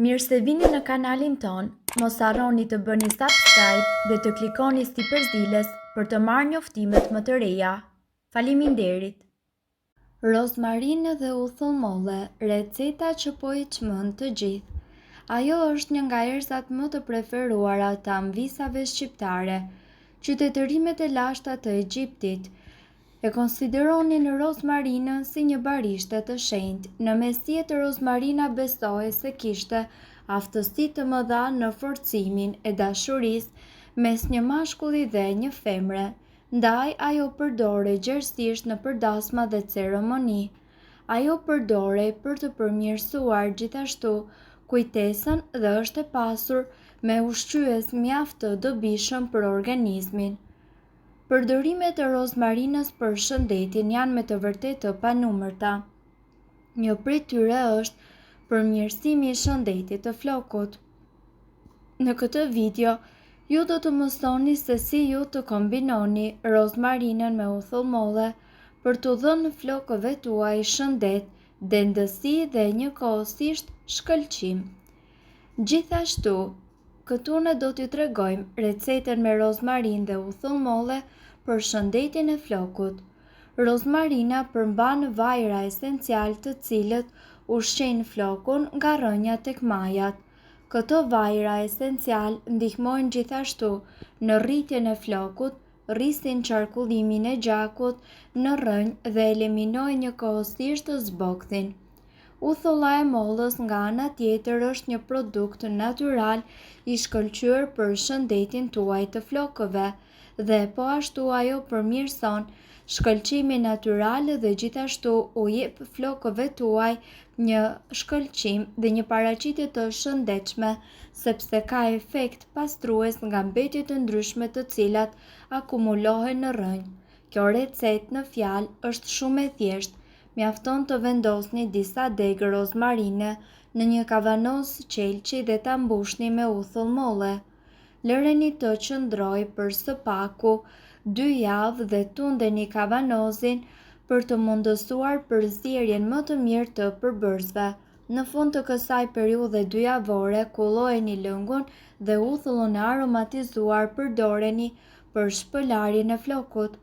Mirë se vini në kanalin ton, mos harroni të bëni subscribe dhe të klikoni si përzdiles për të marrë njoftimet më të reja. Faleminderit! Rozmarinë dhe uthull molle, receta që po i çmën të gjithë. Ajo është një nga erëzat më të preferuara të amvisave shqiptare. Qytetërimet e lashta të Egjiptit e konsideronin rozmarinën si një barishte të shenjtë. Në mesjet rozmarina besohej se kishte aftësi të mëdha në forcimin e dashurisë mes një mashkulli dhe një femre, ndaj ajo përdorej gjerësisht në përdasma dhe ceremoni. Ajo përdorej për të përmirësuar gjithashtu kujtesën dhe është e pasur me ushqyes mjaft të dobishëm për organizmin. Përdorimet e rozmarinës për shëndetin janë me të vërtetë të panumërta. Një prej tyre është përmirësimi i shëndetit të flokut. Në këtë video, ju do të mësoni se si ju të kombinoni rozmarinën me uthull molle për të dhënë flokëve tuaj shëndet, dendësi dhe njëkohësisht shkëlqim. Gjithashtu, këtu ne do t'ju tregojmë recetën me rozmarinë dhe uthull molle për shëndetin e flokut. Rozmarina përmban vajra esencial të cilët ushqejnë flokun nga rrënja tek majat. Këto vajra esencial ndihmojnë gjithashtu në rritjen e flokut, rrisin qarkullimin e gjakut në rrënjë dhe eliminojnë njëkohësisht zbogthin. Uthulla e mollës nga ana tjetër është një produkt natyral i shkëlqyer për shëndetin tuaj të flokëve dhe po ashtu ajo përmirëson shkëlqimin natyral dhe gjithashtu u jep flokëve tuaj një shkëlqim dhe një paraqitje të shëndetshme sepse ka efekt pastrues nga mbetjet e ndryshme të cilat akumulohen në rrënjë. Kjo recetë në fjalë është shumë e thjeshtë. Mjafton të vendosni disa degë rozmarine në një kavanos qelçi dhe ta mbushni me uthull molle. Lëreni të qëndrojë për së paku 2 javë dhe tundeni kavanozin për të mundësuar përzierjen më të mirë të përbërësve. Në fund të kësaj periudhe 2 javore, kullojeni lëngun dhe uthullun e aromatizuar përdoreni për shpëlarjen e flokut.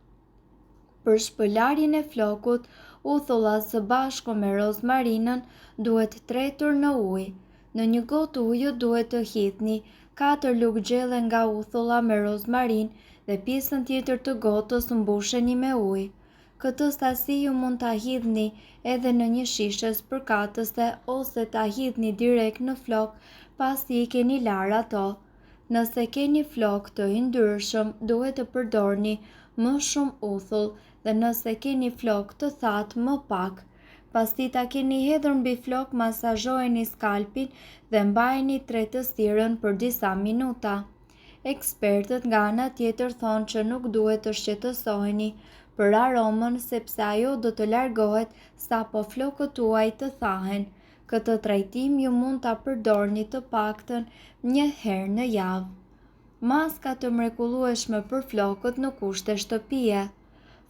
Për shpëlarjen e flokut, uthulla së bashku me rozmarinën duhet tretur në ujë. Në një gotë ujë duhet të hidhni 4 lugë gjelle nga uthulla me rozmarinë dhe pjesën tjetër të gotës mbusheni me ujë. Këtë sasi ju mund ta hidhni edhe në një shishe spërkatëse ose ta hidhni direkt në flok pasi I keni larë ato. Nëse keni flok të yndyrshëm, duhet të përdorni më shumë uthull dhe nëse keni flok të thatë më pak. Pasi ta keni hedhur mbi flok, masazhojeni skalpin dhe mbajeni tretësirën për disa minuta. Ekspertët nga ana tjetër thonë që nuk duhet të shqetësoheni për aromën sepse ajo do të largohet sapo flokët tuaj të thahen. Këtë trajtim ju mund ta përdorni të paktën 1 herë në javë. Maska të mrekullueshme për flokët në kushte shtëpie.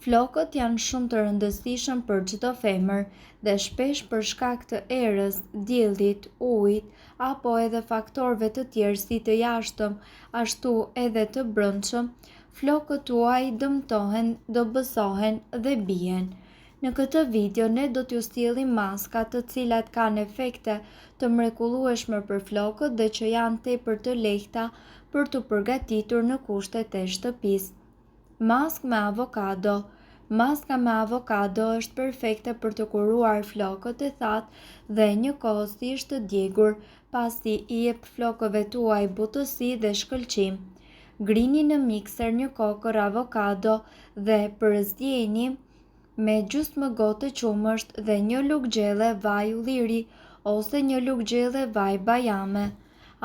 Flokët janë shumë të rëndësishëm për çdo femër dhe shpesh për shkak të erës, diellit, ujit apo edhe faktorëve të tjerë si të jashtëm, ashtu edhe të brendshëm, flokët tuaj dëmtohen, dobësohen dhe bien. Në këtë video ne do t'ju sjellim maska të cilat kanë efekte të mrekullueshme për flokët dhe që janë tepër të lehta për të përgatitur në kushtet e shtëpisë. Maskë me avokado. Maska me avokado është perfekte për të kuruar flokët e thatë dhe njëkohësisht të djegur, pasi I jep flokëve tuaj butësi dhe shkëlqim. Grini në mikser një kokër avokado dhe përzjeni me gjysmë gotë qumësht dhe 1 lugë gjelle vaj ulliri ose 1 lugë gjelle vaj bajame.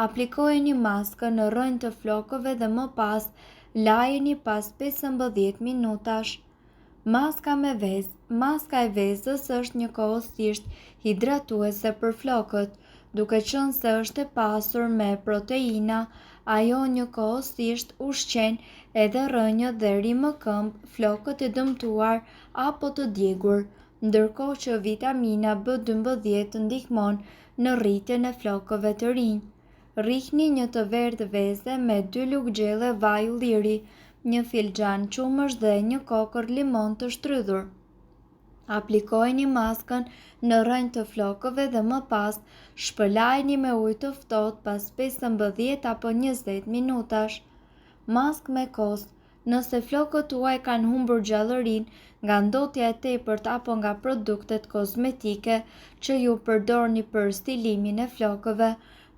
Aplikojeni maskën në rrënjë të flokëve dhe më pas lajeni pas 15 minutash. Maska me vezë. Maska e vezës është njëkohësisht hidratuese për flokët. Duke qenë se është e pasur me proteina, ajo njëkohësisht ushqen edhe rrënjët dhe rri më këmbë flokët e dëmtuar apo të djegur. ndërkohë që vitamina B12 ndihmon në rritjen e flokëve të rinj. Rrihni një të verdhë veze me 2 lugë gjelle vaj ulliri, 1 filxhan qumësh dhe 1 kokër limon të shtrydhur. Aplikojeni maskën në rrënjë të flokëve dhe më pas shpëlajini me ujë të ftohtë pas 15 apo 20 minutash. Maskë me kos. Nëse flokët tuaj kanë humbur gjallërinë nga ndotja e tepërt apo nga produktet kozmetike që ju përdorni për stilimin e flokëve,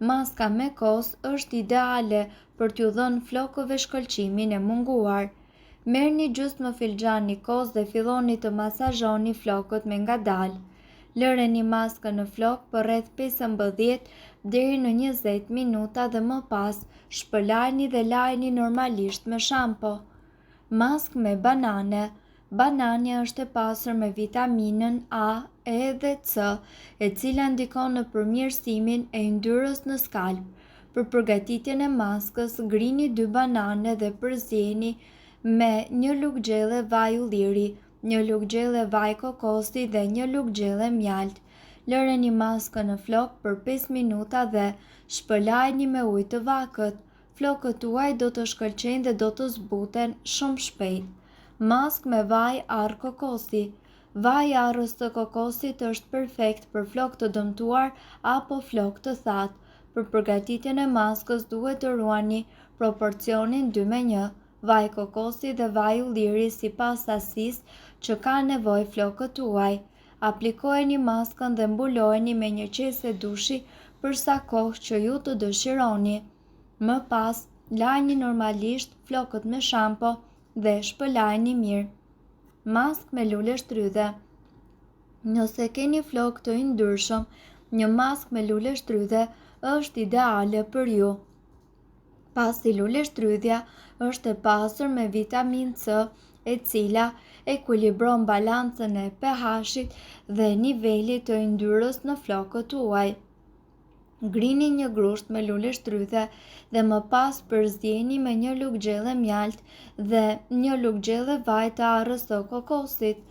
maska me kos është ideale për t'ju dhënë flokëve shkëlqimin e munguar. Merrni gjysmë filxhani kos dhe filloni të masazhoni flokët me ngadalë. Lëreni maskën në flokë për rreth 15 deri në 20 minuta dhe më pas shpëlajini dhe lajini normalisht me shampo. Maskë me banane. Banania është e pasur me vitaminën A, E dhe C, e cila ndikon në përmirësimin e yndyrës në skalp. Për përgatitjen e maskës, ngrini 2 banane dhe përzieni me 1 lugë gjelle vaj ulliri, 1 lugë gjelle vaj kokosi dhe 1 lugë gjelle mjalt. Lëreni maskën në flokë për 5 minuta dhe shpëlajini me ujë të vakët. Flokët tuaj do të shkëlqejnë dhe do të zbuten shumë shpejt. Maskë me vaj arr kokosi. Vaji i arrës të kokosit është perfekt për flokë të dëmtuar apo flokë të thatë. Për përgatitjen e maskës duhet të ruani proporcionin 2:1. Vaj kokosi dhe vaj ulliri sipas sasisë që ka nevojë flokët tuaj. Aplikojeni maskën dhe mbulojeni me një qese dushi për sa kohë që ju të dëshironi. Më pas, lajini normalisht flokët me shampo dhe shpëlajini mirë. Maskë me lule shtrydhe. Nëse keni flokë të yndyrshëm, një maskë me lule shtrydhe është ideale për ju. Pasi lule shtrydhja është e pasur me vitaminë C, e cila ekuilibron balancën e pH-it dhe nivelit të yndyrës në flokët tuaj. Ngrini një grusht me lule shtrydhe dhe më pas përzieni me 1 lugë gjelle mjalt dhe 1 lugë gjelle vaj të arrës së kokosit.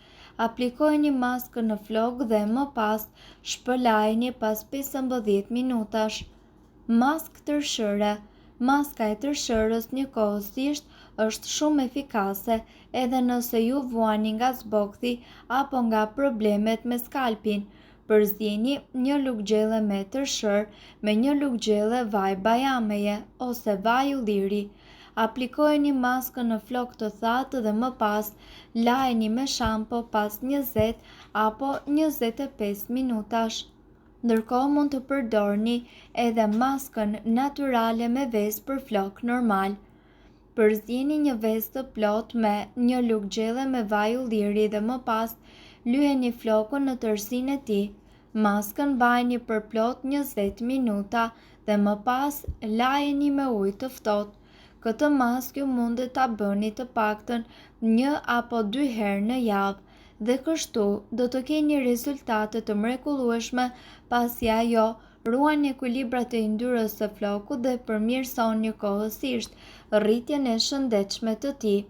Aplikojeni maskën në flokë dhe më pas shpëlajini pas 15 minutash. Maskë tërshëre. Maska e tërshërës njëkohësisht është shumë efikase edhe nëse ju vuani nga zbokthi apo nga problemet me skalpin. Përzieni 1 lugë gjelle me tërshër me 1 lugë gjelle vaj bajameje ose vaj ulliri. Aplikojeni maskën në flokë të thatë dhe më pas lajini me shampo pas 20 apo 25 minutash. Ndërkohë mund të përdorni edhe maskën natyrale me vezë për flokë normal. Përzieni një vezë të plotë me 1 lugë gjelle me vaj ulliri dhe më pas lyheni flokën në tërësinë e tij. Maskën mbajini për plot 20 minuta dhe më pas lajini me ujë të ftohtë. Këtë maskë ju mundet ta bëni të paktën 1 apo 2 herë në javë. Dhe kështu do të keni rezultate të mrekullueshme pasi ajo ruan ekuilibrat e yndyrës së flokut dhe përmirëson njëkohësisht rritjen e shëndetshme të tij.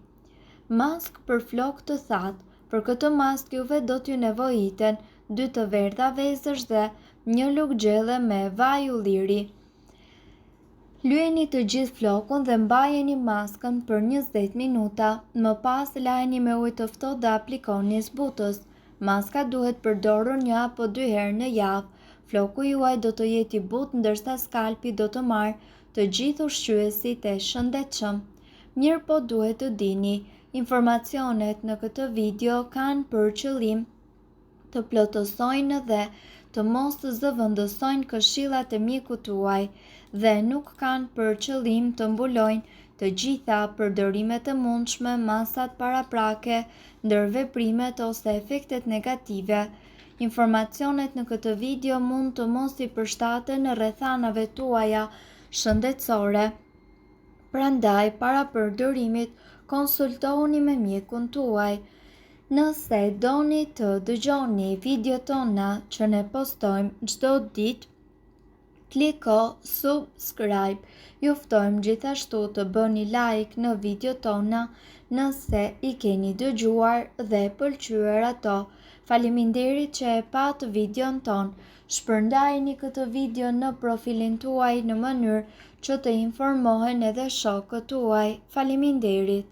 Maskë për flokë të thatë. Për këtë maskë juve do t'ju nevojiten 2 të verdha vezësh dhe 1 lugë gjelle me vaj ulliri. Lyeni të gjithë flokun dhe mbajeni maskën për 20 minuta, më pas lajini me ujë të ftohtë dhe aplikoni zbutës. Maska duhet përdorur 1 apo 2 herë në javë. Floku juaj do të jetë i butë ndërsa skalpi do të marrë të gjithë ushqyesit e shëndetshëm. Mirë po duhet të dini, informacionet në këtë video kanë për qëllim të plotësojnë dhe të mos të zëvendësojnë këshillat e mjekut tuaj dhe nuk kanë për qëllim të mbulojnë të gjitha përdorimet e mundshme, masat paraprake, ndërveprimet ose efektet negative. Informacionet në këtë video mund të mos i përshtaten në rrethanave tuaja shëndetësore. Prandaj, para përdorimit, konsultohuni me mjekun tuaj. Nëse doni të dëgjoni video tona që ne postojmë çdo ditë, kliko subscribe. Ju ftojmë gjithashtu të bëni like në video tona nëse i keni dëgjuar dhe pëlqyer ato. Faleminderit që e pat videon ton. Shpërndajeni këtë video në profilin tuaj në mënyrë që të informohen edhe shokët tuaj. Faleminderit.